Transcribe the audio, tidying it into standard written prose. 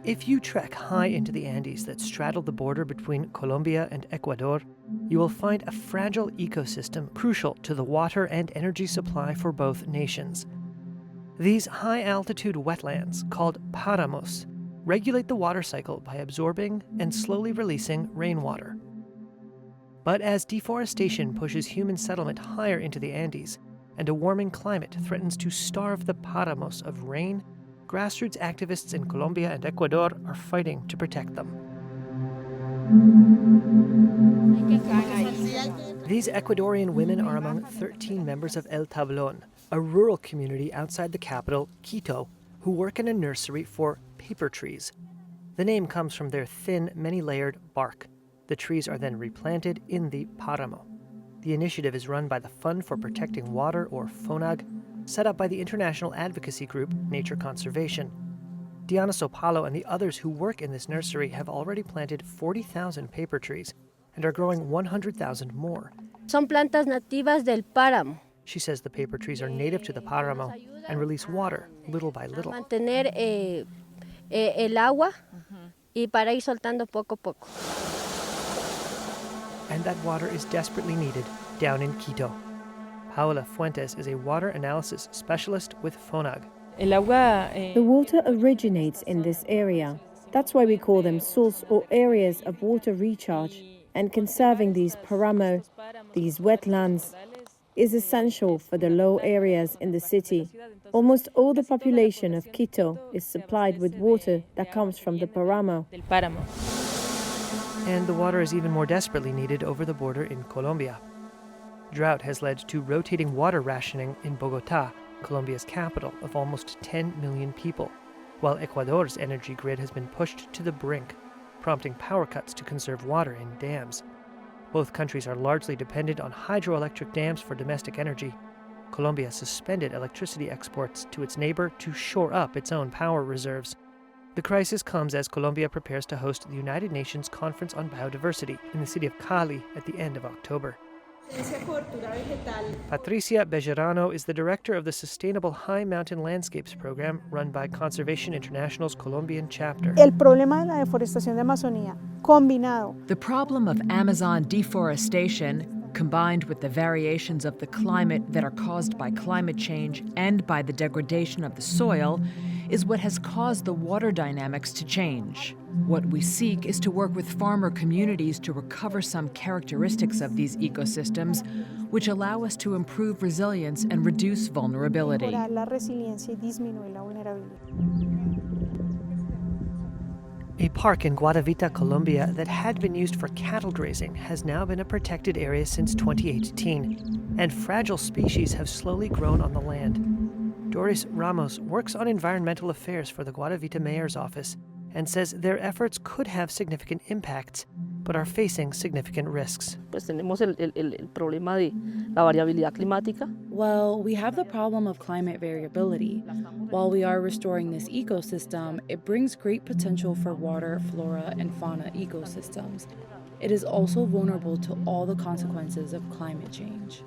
If you trek high into the Andes that straddle the border between Colombia and Ecuador, you will find a fragile ecosystem crucial to the water and energy supply for both nations. These high-altitude wetlands, called páramos, regulate the water cycle by absorbing and slowly releasing rainwater. But as deforestation pushes human settlement higher into the Andes, and a warming climate threatens to starve the páramos of rain, grassroots activists in Colombia and Ecuador are fighting to protect them. These Ecuadorian women are among 13 members of El Tablón, a rural community outside the capital, Quito, who work in a nursery for paper trees. The name comes from their thin, many-layered bark. The trees are then replanted in the páramo. The initiative is run by the Fund for Protecting Water, or FONAG, set up by the international advocacy group Nature Conservation. Diana Sopalo and the others who work in this nursery have already planted 40,000 paper trees and are growing 100,000 more. Son plantas nativas del páramo. She says the paper trees are native to the páramo and release water little by little. Mantener el agua y para ir soltando poco a poco. And that water is desperately needed down in Quito. Paola Fuentes is a water analysis specialist with FONAG. The water originates in this area. That's why we call them source or areas of water recharge. And conserving these páramo, these wetlands, is essential for the low areas in the city. Almost all the population of Quito is supplied with water that comes from the páramo. And the water is even more desperately needed over the border in Colombia. Drought has led to rotating water rationing in Bogotá, Colombia's capital of almost 10 million people, while Ecuador's energy grid has been pushed to the brink, prompting power cuts to conserve water in dams. Both countries are largely dependent on hydroelectric dams for domestic energy. Colombia suspended electricity exports to its neighbor to shore up its own power reserves. The crisis comes as Colombia prepares to host the United Nations Conference on Biodiversity in the city of Cali at the end of October. Patricia Bejarano is the director of the Sustainable High Mountain Landscapes program run by Conservation International's Colombian chapter. El problema de la deforestación de Amazonía, combinado. The problem of Amazon deforestation, combined with the variations of the climate that are caused by climate change and by the degradation of the soil, is what has caused the water dynamics to change. What we seek is to work with farmer communities to recover some characteristics of these ecosystems, which allow us to improve resilience and reduce vulnerability. Mejorar la resiliencia y disminuir la vulnerabilidad. A park in Guatavita, Colombia that had been used for cattle grazing has now been a protected area since 2018, and fragile species have slowly grown on the land. Doris Ramos works on environmental affairs for the Guatavita mayor's office and says their efforts could have significant impacts, but are facing significant risks. Tenemos el problema de la variabilidad climática. Well, we have the problem of climate variability. While we are restoring this ecosystem, it brings great potential for water, flora, and fauna ecosystems. It is also vulnerable to all the consequences of climate change.